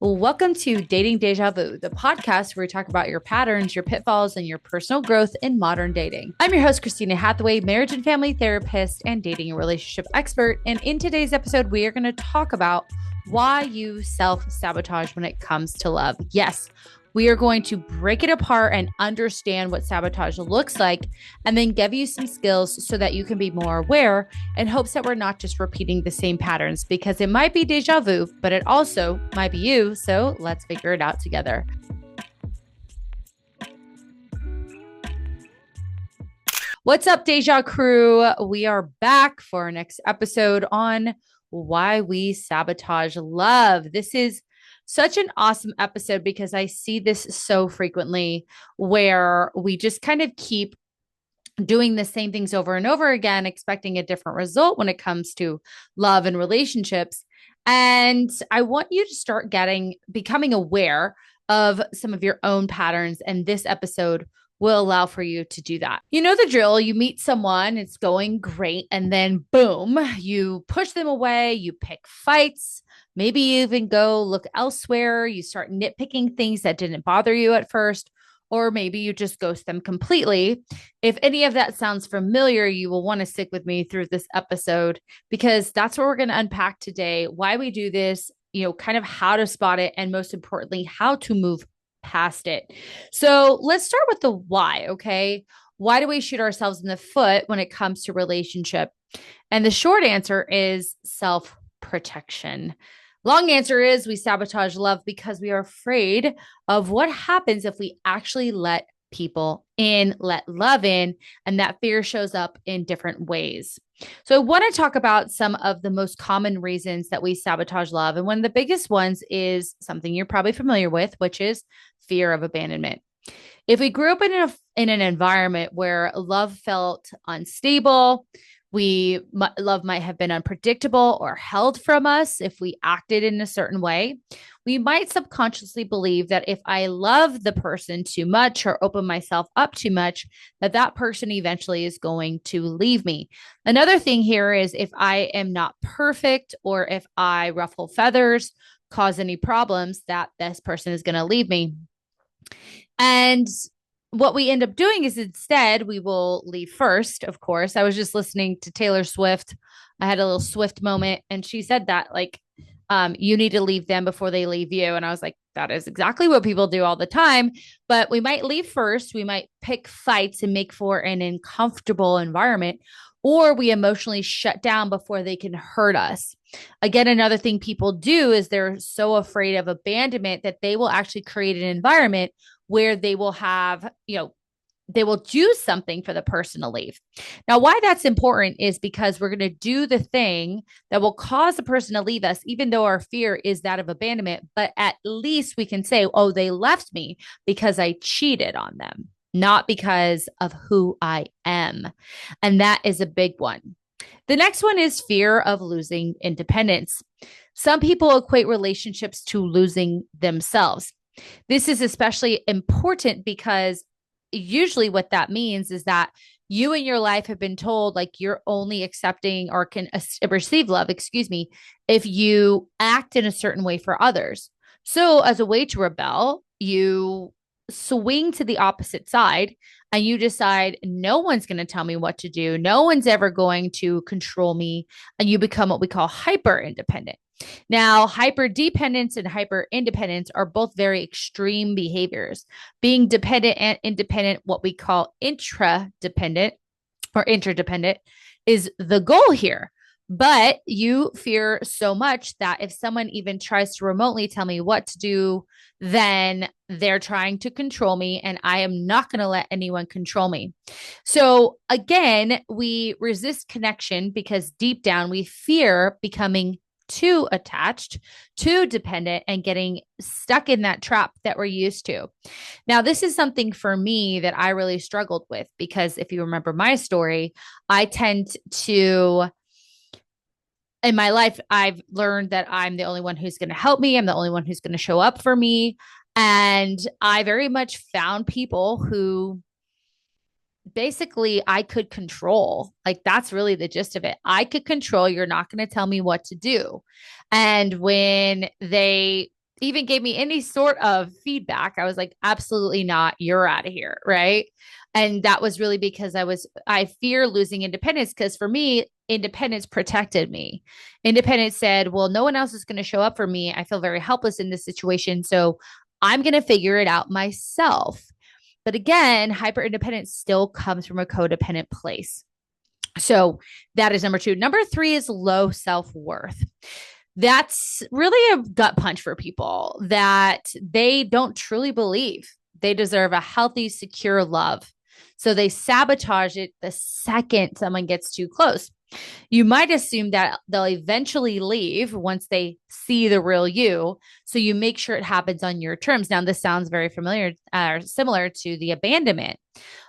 Well, welcome to Dating Deja Vu, the podcast where we talk about your patterns, your pitfalls, and your personal growth in modern dating. I'm your host, Christina Hathaway, marriage and family therapist and dating and relationship expert. And in today's episode, we are going to talk about why you self-sabotage when it comes to love. Yes, we are going to break it apart and understand what sabotage looks like, and then give you some skills so that you can be more aware in hopes that we're not just repeating the same patterns, because it might be deja vu, but it also might be you. So let's figure it out together. What's up, Deja crew? We are back for our next episode on why we sabotage love. This is such an awesome episode because I see this so frequently where we just kind of keep doing the same things over and over again, expecting a different result when it comes to love and relationships. And I want you to start becoming aware of some of your own patterns. And this episode will allow for you to do that. You know the drill. You meet someone, it's going great. And then boom, you push them away, you pick fights. Maybe you even go look elsewhere. You start nitpicking things that didn't bother you at first, or maybe you just ghost them completely. If any of that sounds familiar, you will want to stick with me through this episode because that's what we're going to unpack today, why we do this, kind of how to spot it, and most importantly, how to move past it. So let's start with the why, okay? Why do we shoot ourselves in the foot when it comes to relationship? And the short answer is self-protection. Long answer is we sabotage love because we are afraid of what happens if we actually let people in, let love in, and that fear shows up in different ways. So I want to talk about some of the most common reasons that we sabotage love. And one of the biggest ones is something you're probably familiar with, which is fear of abandonment. If we grew up in an environment where love felt unstable, love might have been unpredictable or held from us if we acted in a certain way, we might subconsciously believe that if I love the person too much or open myself up too much, that person eventually is going to leave me. Another thing here is if I am not perfect or if I ruffle feathers, cause any problems, that this person is going to leave me. And what we end up doing is instead we will leave first, of course. I was just listening to Taylor Swift. I had a little Swift moment, and she said that, like, you need to leave them before they leave you. And I was like, that is exactly what people do all the time. But we might leave first. We might pick fights and make for an uncomfortable environment, or we emotionally shut down before they can hurt us. Again, another thing people do is they're so afraid of abandonment that they will actually create an environment where they will have, they will do something for the person to leave. Now, why that's important is because we're going to do the thing that will cause the person to leave us, even though our fear is that of abandonment. But at least we can say, oh, they left me because I cheated on them, not because of who I am. And that is a big one. The next one is fear of losing independence. Some people equate relationships to losing themselves. This is especially important because usually what that means is that you in your life have been told like you're only accepting or can receive love, if you act in a certain way for others. So as a way to rebel, you swing to the opposite side and you decide no one's going to tell me what to do. No one's ever going to control me. And you become what we call hyper independent. Now, hyper dependence and hyper independence are both very extreme behaviors. Being dependent and independent, what we call intradependent or interdependent, is the goal here. But you fear so much that if someone even tries to remotely tell me what to do, then they're trying to control me, and I am not going to let anyone control me. So again, we resist connection because deep down we fear becoming too attached, too dependent, and getting stuck in that trap that we're used to. Now, this is something for me that I really struggled with because if you remember my story, I tend to, in my life, I've learned that I'm the only one who's going to help me. I'm the only one who's going to show up for me. And I very much found people who basically I could control. Like that's really the gist of it. I could control. You're not going to tell me what to do. And when they even gave me any sort of feedback, I was like, absolutely not. You're out of here. Right. And that was really because I fear losing independence, because for me, independence protected me. Independence said, well, no one else is going to show up for me. I feel very helpless in this situation. So I'm going to figure it out myself. But again, hyper independence still comes from a codependent place. So that is number two. Number three is low self worth. That's really a gut punch for people that they don't truly believe they deserve a healthy, secure love. So they sabotage it the second someone gets too close. You might assume that they'll eventually leave once they see the real you. So you make sure it happens on your terms. Now, this sounds very familiar, similar to the abandonment.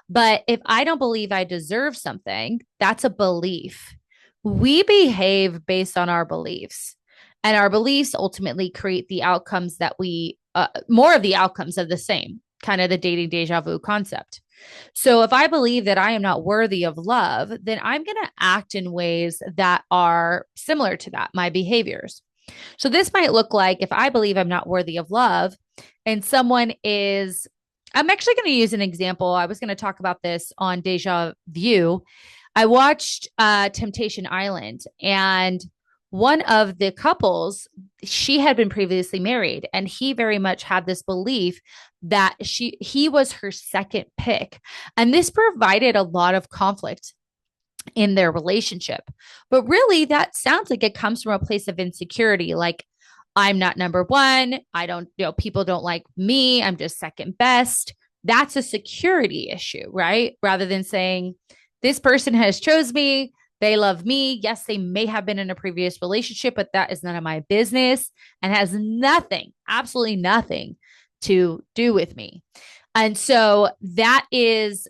But if I don't believe I deserve something, that's a belief. We behave based on our beliefs, and our beliefs ultimately create the outcomes that more of the outcomes of the same, kind of the dating deja vu concept. So if I believe that I am not worthy of love, then I'm going to act in ways that are similar to that, my behaviors. So this might look like, if I believe I'm not worthy of love and someone is, I'm actually going to use an example. I was going to talk about this on Deja Vu. I watched Temptation Island, and one of the couples, she had been previously married, and he very much had this belief that he was her second pick. And this provided a lot of conflict in their relationship. But really, that sounds like it comes from a place of insecurity. Like, I'm not number one. I don't, people don't like me. I'm just second best. That's a security issue, right? Rather than saying, this person has chose me. They love me. Yes, they may have been in a previous relationship, but that is none of my business and has nothing, absolutely nothing to do with me. And so that is,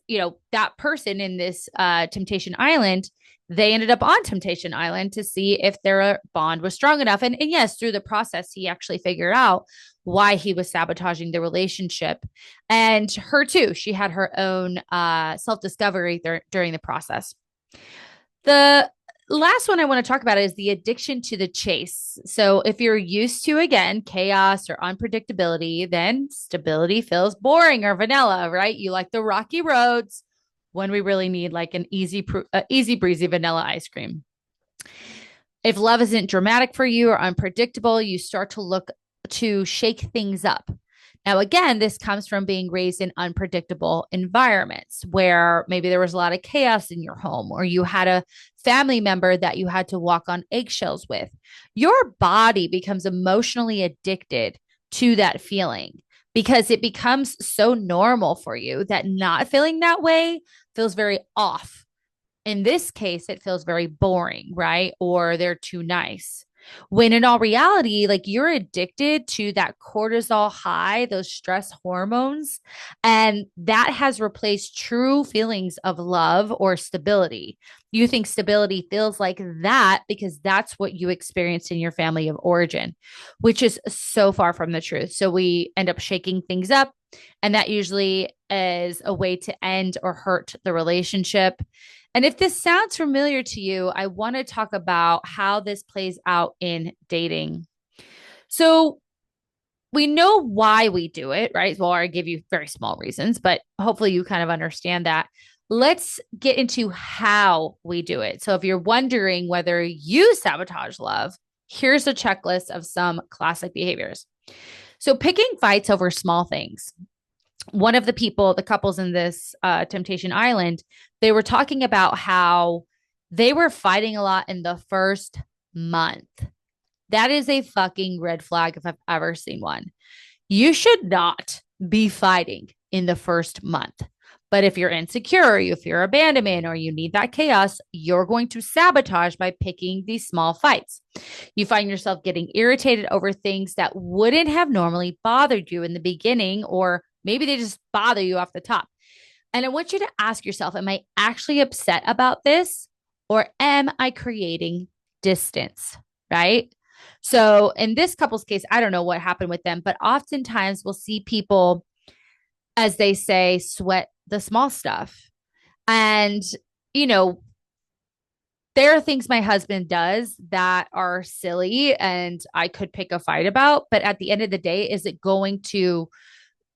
that person in this Temptation Island, they ended up on Temptation Island to see if their bond was strong enough. And yes, through the process, he actually figured out why he was sabotaging the relationship. And her too, she had her own self-discovery during the process. The last one I want to talk about is the addiction to the chase. So if you're used to, again, chaos or unpredictability, then stability feels boring or vanilla, right? You like the rocky roads when we really need like an easy breezy vanilla ice cream. If love isn't dramatic for you or unpredictable, you start to look to shake things up. Now, again, this comes from being raised in unpredictable environments where maybe there was a lot of chaos in your home, or you had a family member that you had to walk on eggshells with. Your body becomes emotionally addicted to that feeling because it becomes so normal for you that not feeling that way feels very off. In this case, it feels very boring, right? Or they're too nice. When in all reality, like, you're addicted to that cortisol high, those stress hormones, and that has replaced true feelings of love or stability. You think stability feels like that because that's what you experienced in your family of origin, which is so far from the truth. So we end up shaking things up, and that usually is a way to end or hurt the relationship. And if this sounds familiar to you, I want to talk about how this plays out in dating. So we know why we do it, right? Well, I give you very small reasons, but hopefully you kind of understand that. Let's get into how we do it. So if you're wondering whether you sabotage love, here's a checklist of some classic behaviors. So picking fights over small things. One of the couples in this Temptation Island, they were talking about how they were fighting a lot in the first month. That is a fucking red flag if I've ever seen one. You should not be fighting in the first month. But if you're insecure, if you're abandonment, or you need that chaos, you're going to sabotage by picking these small fights. You find yourself getting irritated over things that wouldn't have normally bothered you in the beginning, or maybe they just bother you off the top. And I want you to ask yourself, am I actually upset about this, or am I creating distance? Right? So in this couple's case, I don't know what happened with them, but oftentimes we'll see people, as they say, sweat the small stuff. And, you know, There are things my husband does that are silly and I could pick a fight about. But at the end of the day, is it going to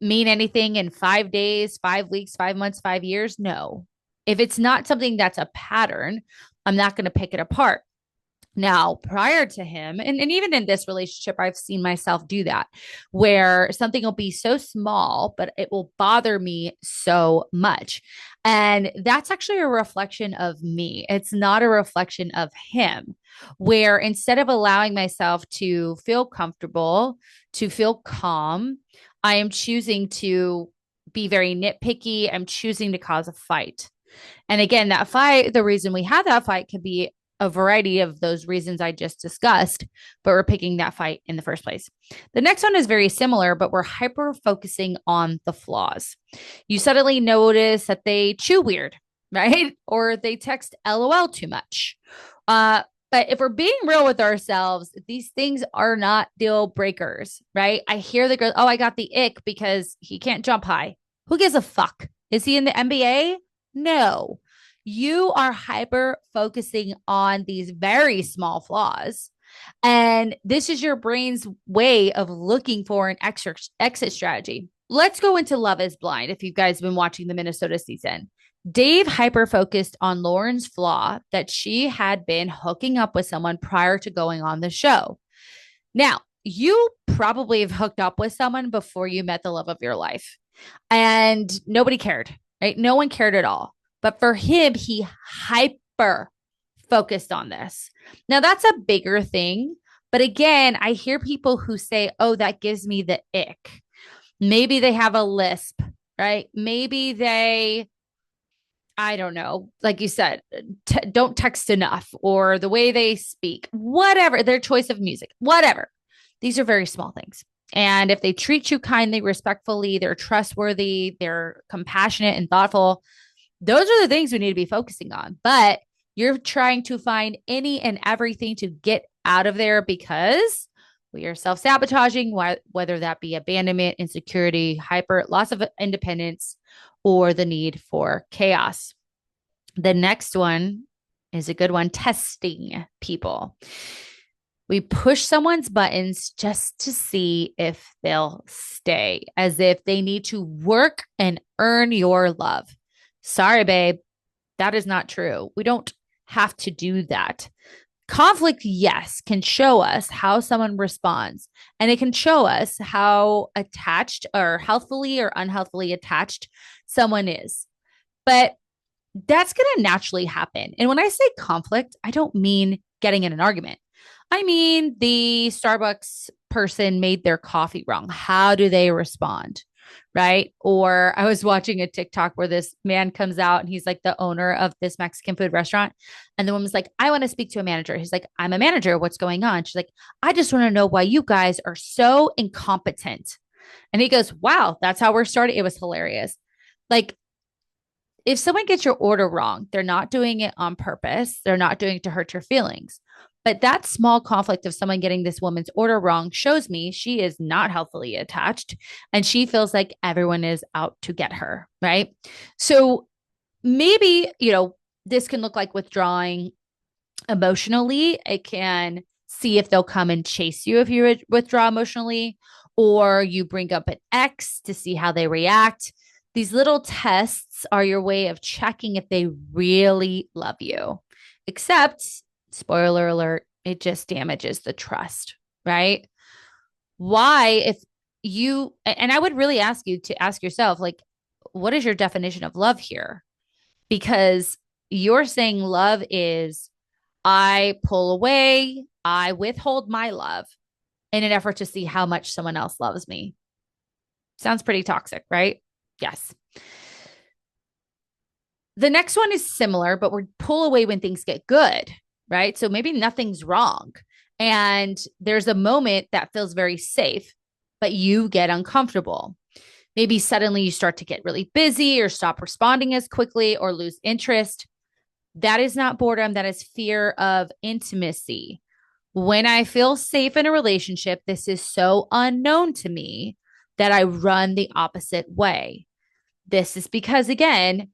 mean anything in 5 days, 5 weeks, 5 months, 5 years? No. If it's not something that's a pattern, I'm not going to pick it apart. Now, prior to him, and even in this relationship, I've seen myself do that where something will be so small, but it will bother me so much. And that's actually a reflection of me. It's not a reflection of him, where instead of allowing myself to feel comfortable, to feel calm, I am choosing to be very nitpicky. I'm choosing to cause a fight. And again, that fight, the reason we have that fight could be a variety of those reasons I just discussed, but we're picking that fight in the first place. The next one is very similar, but we're hyper focusing on the flaws. You suddenly notice that they chew weird, right? Or they text LOL too much. But if we're being real with ourselves, these things are not deal breakers, right? I hear the girl, oh, I got the ick because he can't jump high. Who gives a fuck? Is he in the NBA? No. You are hyper focusing on these very small flaws. And this is your brain's way of looking for an exit strategy. Let's go into Love is Blind if you guys have been watching the Minnesota season. Dave hyper focused on Lauren's flaw that she had been hooking up with someone prior to going on the show. Now, you probably have hooked up with someone before you met the love of your life, and nobody cared, right? No one cared at all. But for him, he hyper focused on this. Now, that's a bigger thing. But again, I hear people who say, oh, that gives me the ick. Maybe they have a lisp, right? Maybe they, I don't know, like you said, don't text enough, or the way they speak, whatever, their choice of music, whatever. These are very small things. And if they treat you kindly, respectfully, they're trustworthy, they're compassionate and thoughtful, those are the things we need to be focusing on. But you're trying to find any and everything to get out of there because we are self-sabotaging, whether that be abandonment, insecurity, hyper, loss of independence, or the need for chaos. The next one is a good one, testing people. We push someone's buttons just to see if they'll stay, as if they need to work and earn your love. Sorry, babe. That is not true. We don't have to do that. Conflict, yes, can show us how someone responds, and it can show us how attached or healthfully or unhealthily attached someone is. But that's going to naturally happen. And when I say conflict, I don't mean getting in an argument. I mean, the Starbucks person made their coffee wrong. How do they respond? Right. Or I was watching a TikTok where this man comes out and he's like the owner of this Mexican food restaurant. And the woman's like, I want to speak to a manager. He's like, I'm a manager. What's going on? She's like, I just want to know why you guys are so incompetent. And he goes, wow, that's how we're starting. It was hilarious. Like, if someone gets your order wrong, they're not doing it on purpose. They're not doing it to hurt your feelings. But that small conflict of someone getting this woman's order wrong shows me she is not healthily attached and she feels like everyone is out to get her. Right. So maybe, this can look like withdrawing emotionally. It can see if they'll come and chase you if you withdraw emotionally, or you bring up an ex to see how they react. These little tests are your way of checking if they really love you. Except, spoiler alert, it just damages the trust, right? Why, if you, and I would really ask you to ask yourself, like, what is your definition of love here? Because you're saying love is, I pull away, I withhold my love in an effort to see how much someone else loves me. Sounds pretty toxic, right? Yes. The next one is similar, but we pull away when things get good, right? So maybe nothing's wrong. And there's a moment that feels very safe, but you get uncomfortable. Maybe suddenly you start to get really busy or stop responding as quickly or lose interest. That is not boredom. That is fear of intimacy. When I feel safe in a relationship, this is so unknown to me that I run the opposite way. This is because, again,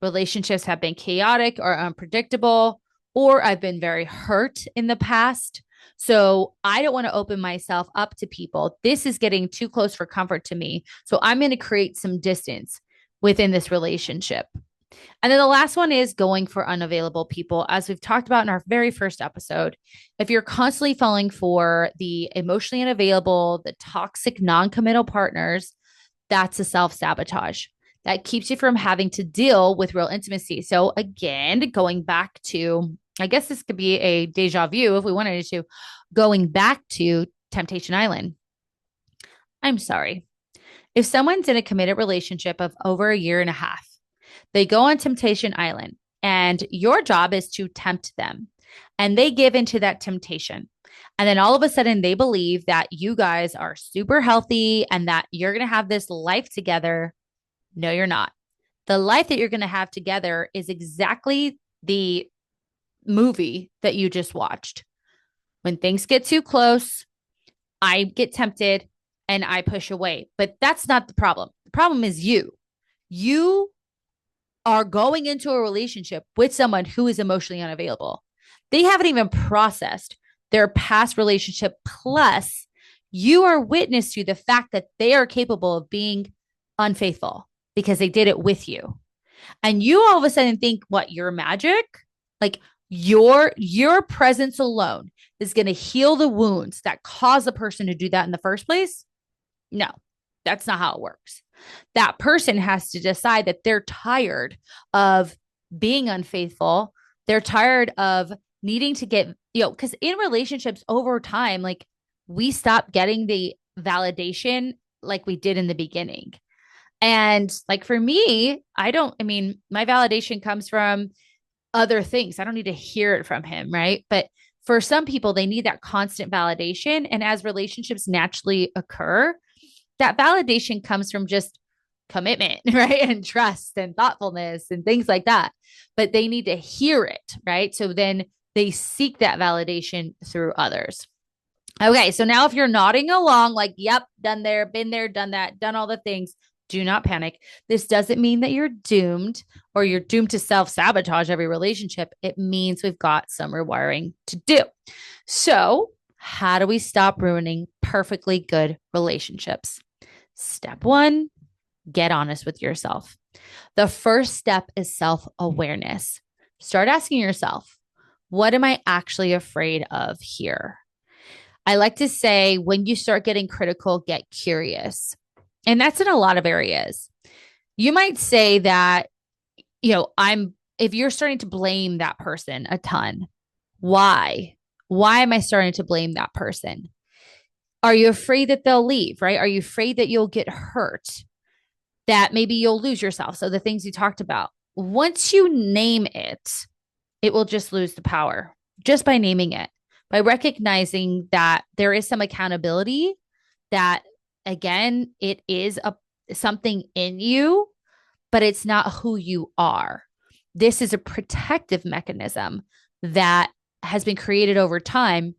relationships have been chaotic or unpredictable, or I've been very hurt in the past. So I don't want to open myself up to people. This is getting too close for comfort to me. So I'm going to create some distance within this relationship. And then the last one is going for unavailable people. As we've talked about in our very first episode, if you're constantly falling for the emotionally unavailable, the toxic, non committal partners, that's a self sabotage that keeps you from having to deal with real intimacy. So, again, going back to, I guess this could be a deja vu if we wanted to, going back to Temptation Island. I'm sorry. If someone's in a committed relationship of over a year and a half, they go on Temptation Island, and your job is to tempt them. And they give into that temptation. And then all of a sudden, they believe that you guys are super healthy and that you're going to have this life together. No, you're not. The life that you're going to have together is exactly the movie that you just watched. When things get too close, I get tempted and I push away. But that's not the problem. The problem is you. You are going into a relationship with someone who is emotionally unavailable. They haven't even processed their past relationship. Plus, you are witness to the fact that they are capable of being unfaithful because they did it with you. And you all of a sudden think, what, you're magic? Like your presence alone is going to heal the wounds that cause the person to do that in the first place? No, that's not how it works. That person has to decide that they're tired of being unfaithful. They're tired of needing to get, because in relationships over time, like we stop getting the validation like we did in the beginning. And like for me, my validation comes from other things. I don't need to hear it from him, right? But for some people, they need that constant validation. And as relationships naturally occur, that validation comes from just commitment, right? And trust and thoughtfulness and things like that. But they need to hear it, right? So then they seek that validation through others. Okay, so now if you're nodding along, like, yep, done there, been there, done that, done all the things, do not panic. This doesn't mean that you're doomed or you're doomed to self sabotage every relationship. It means we've got some rewiring to do. So, how do we stop ruining perfectly good relationships? Step one, get honest with yourself. The first step is self awareness. Start asking yourself, what am I actually afraid of here? I like to say, when you start getting critical, get curious. And that's in a lot of areas. You might say that, if you're starting to blame that person a ton, why? Why am I starting to blame that person? Are you afraid that they'll leave, right? Are you afraid that you'll get hurt? That maybe you'll lose yourself? So the things you talked about, once you name it, it will just lose the power just by naming it, by recognizing that there is some accountability, that again, it is something in you, but it's not who you are. This is a protective mechanism that has been created over time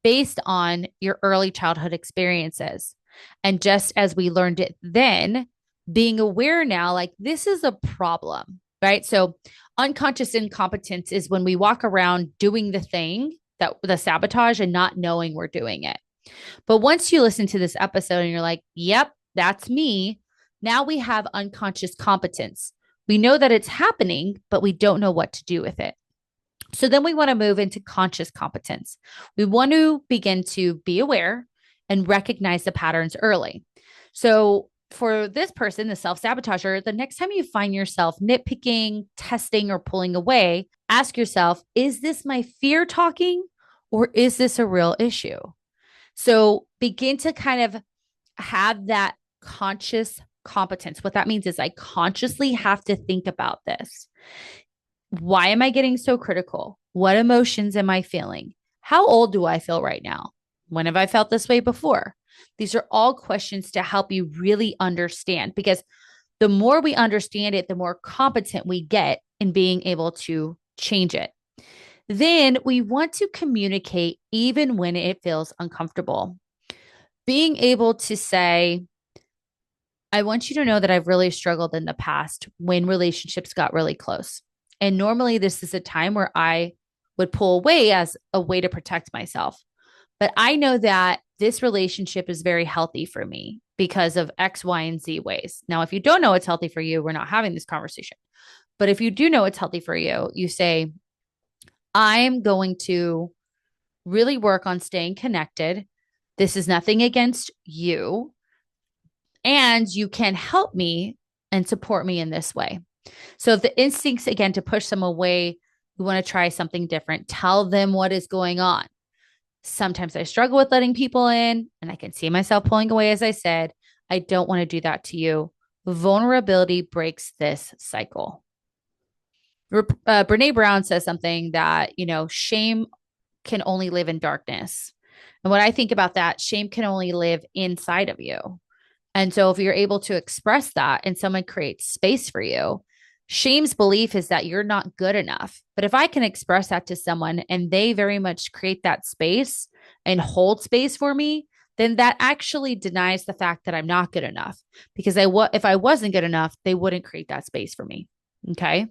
based on your early childhood experiences. And just as we learned it then, being aware now, like this is a problem, right? So unconscious incompetence is when we walk around doing the thing, that the sabotage, and not knowing we're doing it. But once you listen to this episode and you're like, yep, that's me, now we have unconscious competence. We know that it's happening, but we don't know what to do with it. So then we want to move into conscious competence. We want to begin to be aware and recognize the patterns early. So for this person, the self-sabotager, the next time you find yourself nitpicking, testing, or pulling away, ask yourself, is this my fear talking, or is this a real issue? So begin to kind of have that conscious competence. What that means is I consciously have to think about this. Why am I getting so critical? What emotions am I feeling? How old do I feel right now? When have I felt this way before? These are all questions to help you really understand, because the more we understand it, the more competent we get in being able to change it. Then we want to communicate even when it feels uncomfortable. Being able to say, I want you to know that I've really struggled in the past when relationships got really close. And normally this is a time where I would pull away as a way to protect myself. But I know that this relationship is very healthy for me because of X, Y, and Z ways. Now, if you don't know it's healthy for you, we're not having this conversation. But if you do know it's healthy for you, you say, I'm going to really work on staying connected. This is nothing against you. And you can help me and support me in this way. So if the instincts, again, to push them away, you want to try something different, tell them what is going on. Sometimes I struggle with letting people in and I can see myself pulling away. As I said, I don't want to do that to you. Vulnerability breaks this cycle. Brene Brown says something that, shame can only live in darkness. And when I think about that, shame can only live inside of you. And so if you're able to express that and someone creates space for you, shame's belief is that you're not good enough. But if I can express that to someone and they very much create that space and hold space for me, then that actually denies the fact that I'm not good enough. Because if I wasn't good enough, they wouldn't create that space for me. Okay.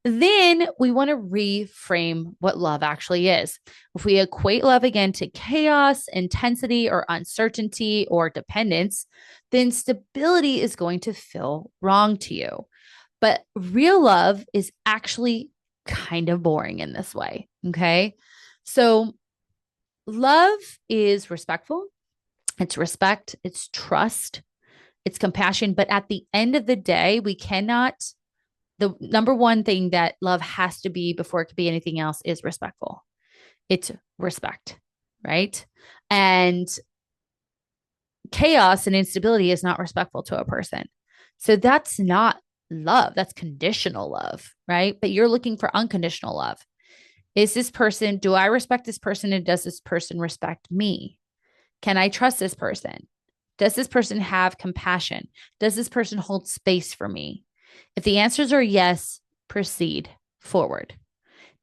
Then we want to reframe what love actually is. If we equate love again to chaos, intensity, or uncertainty or dependence, then stability is going to feel wrong to you. But real love is actually kind of boring in this way. Okay. So love is respectful, it's respect, it's trust, it's compassion. But at the end of the day, the number one thing that love has to be before it could be anything else is respectful. It's respect, right? And chaos and instability is not respectful to a person. So that's not love. That's conditional love, right? But you're looking for unconditional love. Do I respect this person and does this person respect me? Can I trust this person? Does this person have compassion? Does this person hold space for me? If the answers are yes, proceed forward.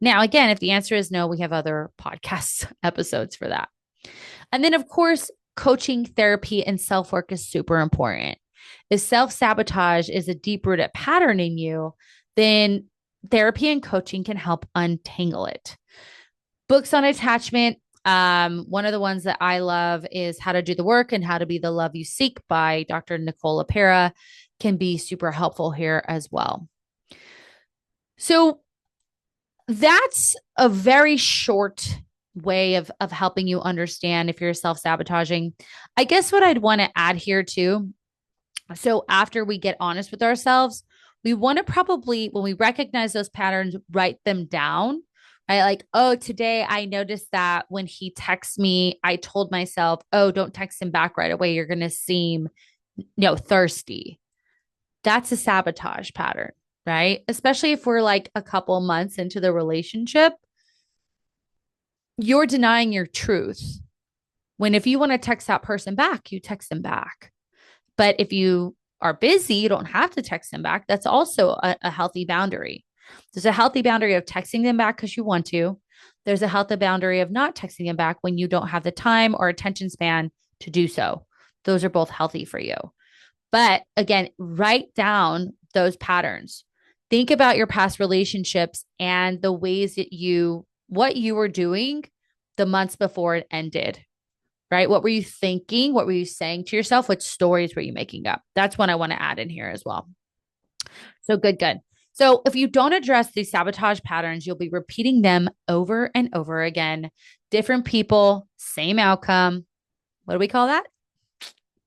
Now, again, if the answer is no, we have other podcast episodes for that. And then, of course, coaching, therapy, and self-work is super important. If self-sabotage is a deep-rooted pattern in you, then therapy and coaching can help untangle it. Books on attachment. One of the ones that I love is How to Do the Work and How to Be the Love You Seek by Dr. Nicole LaPera, can be super helpful here as well. So that's a very short way of helping you understand if you're self-sabotaging. I guess what I'd want to add here too. So after we get honest with ourselves, we want to probably, when we recognize those patterns, write them down, right? Like, oh, today I noticed that when he texts me, I told myself, oh, don't text him back right away. You're going to seem, thirsty. That's a sabotage pattern, right? Especially if we're like a couple months into the relationship, you're denying your truth. When if you want to text that person back, you text them back. But if you are busy, you don't have to text them back. That's also a healthy boundary. There's a healthy boundary of texting them back because you want to. There's a healthy boundary of not texting them back when you don't have the time or attention span to do so. Those are both healthy for you. But again, write down those patterns. Think about your past relationships and the ways that what you were doing the months before it ended, right? What were you thinking? What were you saying to yourself? What stories were you making up? That's one I want to add in here as well. So good. So if you don't address these sabotage patterns, you'll be repeating them over and over again. Different people, same outcome. What do we call that?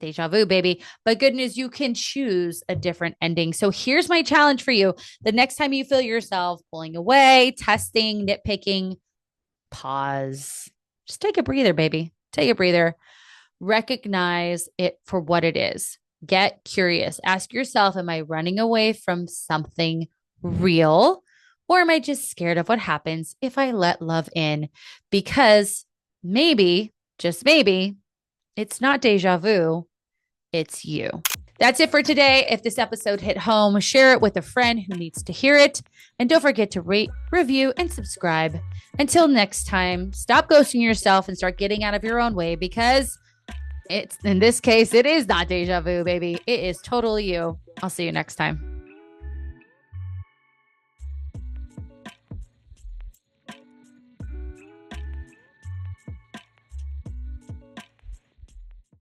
Déjà vu, baby. But good news, you can choose a different ending. So here's my challenge for you. The next time you feel yourself pulling away, testing, nitpicking, pause. Just take a breather, baby. Take a breather. Recognize it for what it is. Get curious. Ask yourself, am I running away from something real? Or am I just scared of what happens if I let love in? Because maybe, just maybe, it's not déjà vu. It's you. That's it for today. If this episode hit home, share it with a friend who needs to hear it. And don't forget to rate, review, and subscribe. Until next time, stop ghosting yourself and start getting out of your own way because in this case, it is not déjà vu, baby. It is totally you. I'll see you next time.